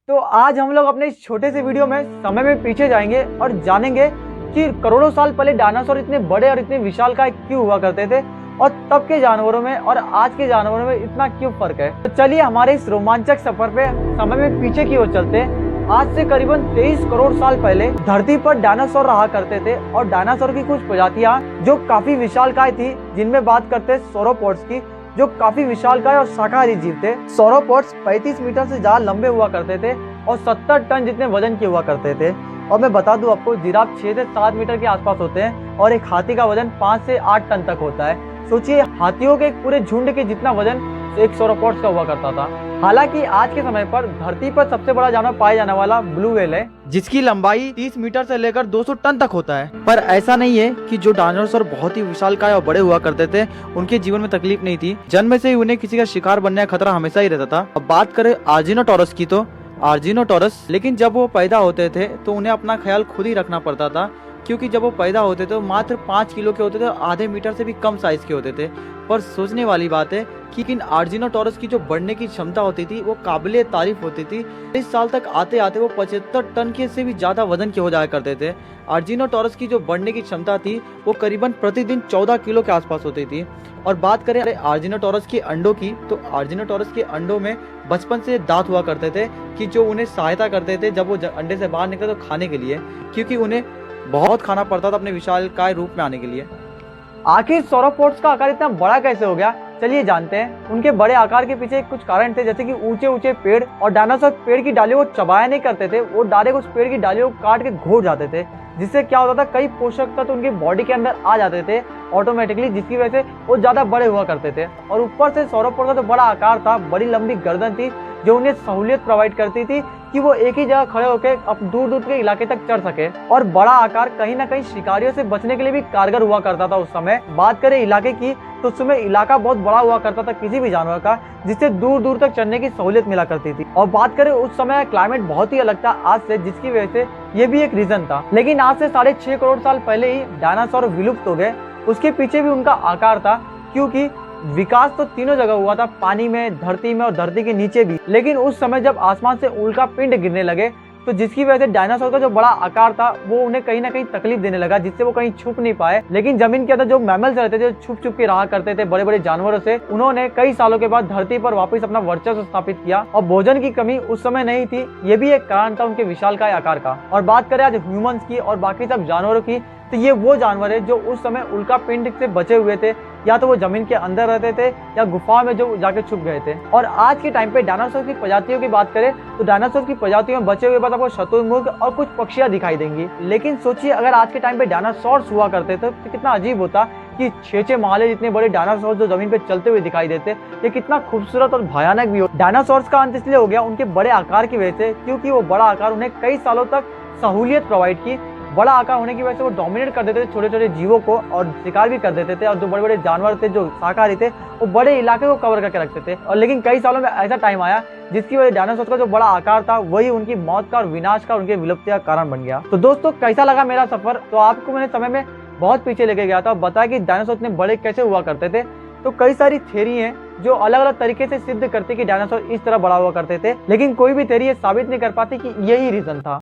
तो आज हम लोग अपने इस छोटे से वीडियो में समय में पीछे जाएंगे और जानेंगे कि करोड़ों साल पहले डायनासोर इतने बड़े और इतने विशालकाय क्यों हुआ करते थे और तब के जानवरों में और आज के जानवरों में इतना क्यों फर्क है। तो चलिए हमारे इस रोमांचक सफर पे समय में पीछे की ओर चलते हैं। आज से करीबन 23 करोड़ साल पहले धरती पर डायनासोर रहा करते थे और डायनासोर की कुछ प्रजातियां जो काफी विशालकाय थी, जिनमें बात करते हैं सोरोपोड्स की, जो काफी विशालकाय और शाकाहारी जीव थे। सोरोपोड्स 35 मीटर से ज्यादा लंबे हुआ करते थे और 70 टन जितने वजन के हुआ करते थे। और मैं बता दूं आपको, जिराफ 6 से 7 मीटर के आसपास होते हैं और एक हाथी का वजन 5 से 8 टन तक होता है। सोचिए, हाथियों के एक पूरे झुंड के जितना वजन एक सोरोपोड्स का हुआ करता था। हालांकि आज के समय पर धरती पर सबसे बड़ा जानवर पाया जाने वाला ब्लू व्हेल है, जिसकी लंबाई 30 मीटर से लेकर 200 टन तक होता है। पर ऐसा नहीं है कि जो डायनासोर बहुत ही विशालकाय और बड़े हुआ करते थे उनके जीवन में तकलीफ नहीं थी। जन्म से ही उन्हें किसी का शिकार बनने का खतरा हमेशा ही रहता था। अब बात करें आर्जिनोटोरस की, तो आर्जिनोटोरस लेकिन जब वो पैदा होते थे तो उन्हें अपना ख्याल खुद ही रखना पड़ता था, क्योंकि जब वो पैदा होते थे मात्र 5 किलो के होते थे और आधे मीटर से भी कम साइज के होते थे। पर सोचने वाली बात है कि इन आर्जिनोटोरस की जो बढ़ने की क्षमता होती थी वो काबिले तारीफ होती थी। इस साल तक आते आते वो 75 टन के से भी ज्यादा वजन के हो जाया करते थे। आर्जिनोटोरस की जो बढ़ने की क्षमता थी वो करीबन प्रतिदिन 14 किलो के आसपास होती थी। और बात करें आर्जिनोटोरस के अंडों की, तो आर्जिनोटोरस के अंडों में बचपन से दांत हुआ करते थे कि जो उन्हें सहायता करते थे जब वो अंडे से बाहर निकले तो खाने के लिए, क्योंकि उन्हें बहुत खाना पड़ता था अपने विशालकाय रूप में आने के लिए। आखिर सोरोपोड्स का आकार इतना बड़ा कैसे हो गया, चलिए जानते हैं। उनके बड़े आकार के पीछे कुछ कारण थे, जैसे कि ऊंचे ऊंचे पेड़, और डायनासोर पेड़ की डालियों को चबाया नहीं करते थे, वो डायरेक्ट उस पेड़ की डालियों को काट के घोट जाते थे, जिससे क्या होता था कई पोषक तत्व उनकी बॉडी के अंदर आ जाते थे ऑटोमेटिकली, जिसकी वजह से वो ज्यादा बड़े हुआ करते थे। और ऊपर से सोरोपोड का जो बड़ा आकार था, बड़ी लंबी गर्दन थी जो उन्हें सहूलियत प्रोवाइड करती थी कि वो एक ही जगह खड़े होकर अब दूर दूर के इलाके तक चढ़ सके। और बड़ा आकार कहीं ना कहीं शिकारियों से बचने के लिए भी कारगर हुआ करता था उस समय। बात करें इलाके की, तो उस समय इलाका बहुत बड़ा हुआ करता था किसी भी जानवर का, जिससे दूर दूर तक चढ़ने की सहूलियत मिला करती थी। और बात करें उस समय क्लाइमेट बहुत ही अलग था आज से, जिसकी वजह से ये भी एक रीजन था। लेकिन आज से 6.5 करोड़ साल पहले ही डायनासोर विलुप्त हो गए। उसके पीछे भी उनका आकार था, क्योंकि विकास तो तीनों जगह हुआ था, पानी में, धरती में और धरती के नीचे भी। लेकिन उस समय जब आसमान से उल्का पिंड गिरने लगे, तो जिसकी वजह से डायनासोर का जो बड़ा आकार था वो उन्हें कहीं ना कहीं तकलीफ देने लगा, जिससे वो कहीं छुप नहीं पाए। लेकिन जमीन के अंदर जो मैमल्स रहते थे, जो छुप छुप के रहा करते थे बड़े बड़े जानवरों से, उन्होंने कई सालों के बाद धरती पर वापस अपना वर्चस्व स्थापित किया। और भोजन की कमी उस समय नहीं थी, ये भी एक कारण था उनके विशालकाय आकार का। और बात करें आज ह्यूमंस की और बाकी सब जानवरों की, तो ये वो जानवर है जो उस समय उल्का पिंड से बचे हुए थे, या तो वो जमीन के अंदर रहते थे या गुफा में जो जाके छुप गए थे। और आज के टाइम पे डायनासोर की प्रजातियों की बात करें, तो डायनासोर की प्रजातियों में बचे हुए बाद आपको शतुरमुर्ग और कुछ पक्षियां दिखाई देंगी। लेकिन सोचिए, अगर आज के टाइम पे डायनासोर्स हुआ करते तो कितना अजीब होता कि 6 माले जितने बड़े डायनासोर जो जमीन पे चलते हुए दिखाई देते, ये कितना खूबसूरत और भयानक भी हो। डायनासोर्स का अंत इसलिए हो गया उनके बड़े आकार की वजह से, क्योंकि वो बड़ा आकार उन्हें कई सालों तक सहूलियत प्रोवाइड की। बड़ा आकार होने की वजह से वो डोमिनेट कर देते थे छोटे छोटे जीवों को और शिकार भी कर देते थे। और जो बड़े बड़े जानवर थे जो शाकाहारी थे, वो बड़े इलाके को कवर करके रखते थे। और लेकिन कई सालों में ऐसा टाइम आया जिसकी वजह डायनासोर का जो बड़ा आकार था वही उनकी मौत का और विनाश का, उनके विलुप्ति का कारण बन गया। तो दोस्तों, कैसा लगा मेरा सफर? तो आपको मैंने समय में बहुत पीछे लेके गया था और बताया कि डायनासोर इतने बड़े कैसे हुआ करते थे। तो कई सारी थ्योरी हैं जो अलग अलग तरीके से सिद्ध करते कि डायनासोर इस तरह बड़ा हुआ करते थे, लेकिन कोई भी थ्योरी ये साबित नहीं कर पाती कि यही रीजन था।